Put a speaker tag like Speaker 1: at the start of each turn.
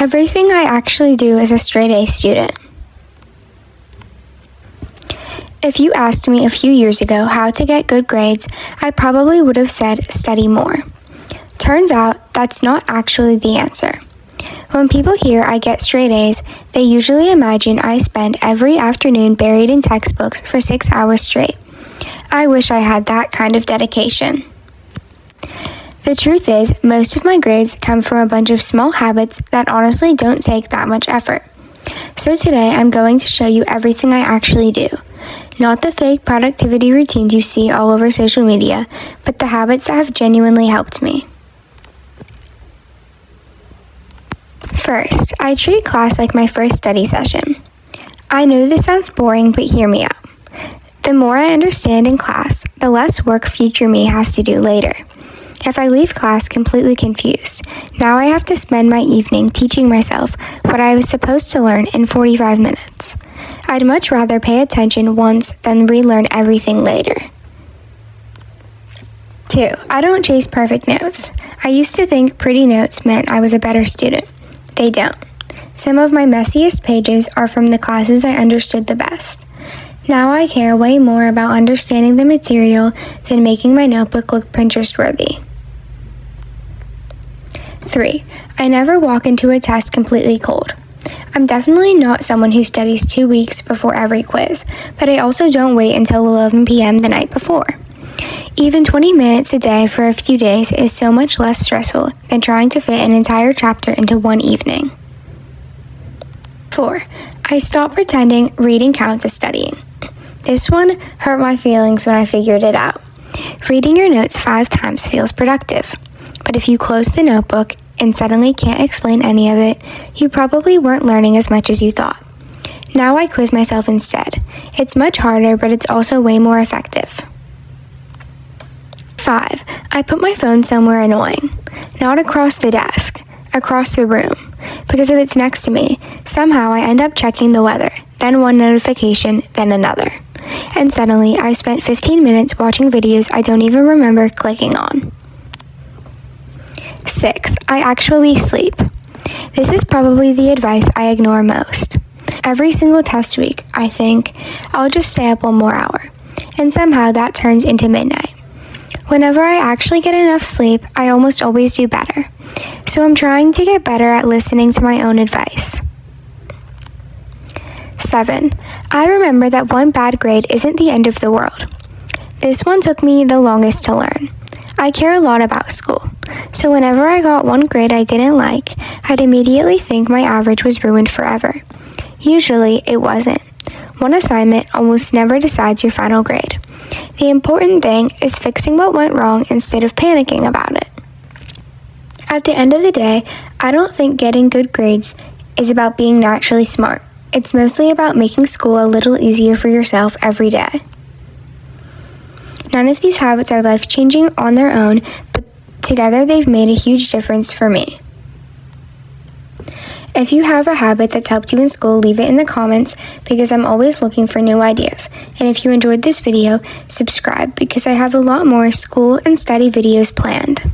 Speaker 1: Everything I actually do as a straight A student. If you asked me a few years ago how to get good grades, I probably would have said study more. Turns out that's not actually the answer. When people hear I get straight A's, they usually imagine I spend every afternoon buried in textbooks for 6 hours straight. I wish I had that kind of dedication. The truth is, most of my grades come from a bunch of small habits that honestly don't take that much effort. So today I'm going to show you everything I actually do. Not the fake productivity routines you see all over social media, but the habits that have genuinely helped me. First, I treat class like my first study session. I know this sounds boring, but hear me out. The more I understand in class, the less work future me has to do later. If I leave class completely confused, now I have to spend my evening teaching myself what I was supposed to learn in 45 minutes. I'd much rather pay attention once than relearn everything later. 2. I don't chase perfect notes. I used to think pretty notes meant I was a better student. They don't. Some of my messiest pages are from the classes I understood the best. Now I care way more about understanding the material than making my notebook look Pinterest-worthy. 3. I never walk into a test completely cold. I'm definitely not someone who studies 2 weeks before every quiz, but I also don't wait until 11 p.m. the night before. Even 20 minutes a day for a few days is so much less stressful than trying to fit an entire chapter into one evening. 4. I stopped pretending reading counts as studying. This one hurt my feelings when I figured it out. Reading your notes 5 times feels productive, but if you close the notebook and suddenly can't explain any of it, you probably weren't learning as much as you thought. Now I quiz myself instead. It's much harder, but it's also way more effective. 5. I put my phone somewhere annoying. Not across the desk, across the room. Because if it's next to me, somehow I end up checking the weather, then one notification, then another. And suddenly I've spent 15 minutes watching videos I don't even remember clicking on. 6. I actually sleep. This is probably the advice I ignore most. Every single test week, I think, I'll just stay up one more hour. And somehow that turns into midnight. Whenever I actually get enough sleep, I almost always do better. So I'm trying to get better at listening to my own advice. 7. I remember that one bad grade isn't the end of the world. This one took me the longest to learn. I care a lot about school, so whenever I got one grade I didn't like, I'd immediately think my average was ruined forever. Usually, it wasn't. One assignment almost never decides your final grade. The important thing is fixing what went wrong instead of panicking about it. At the end of the day, I don't think getting good grades is about being naturally smart. It's mostly about making school a little easier for yourself every day. None of these habits are life-changing on their own, but together they've made a huge difference for me. If you have a habit that's helped you in school, leave it in the comments because I'm always looking for new ideas. And if you enjoyed this video, subscribe because I have a lot more school and study videos planned.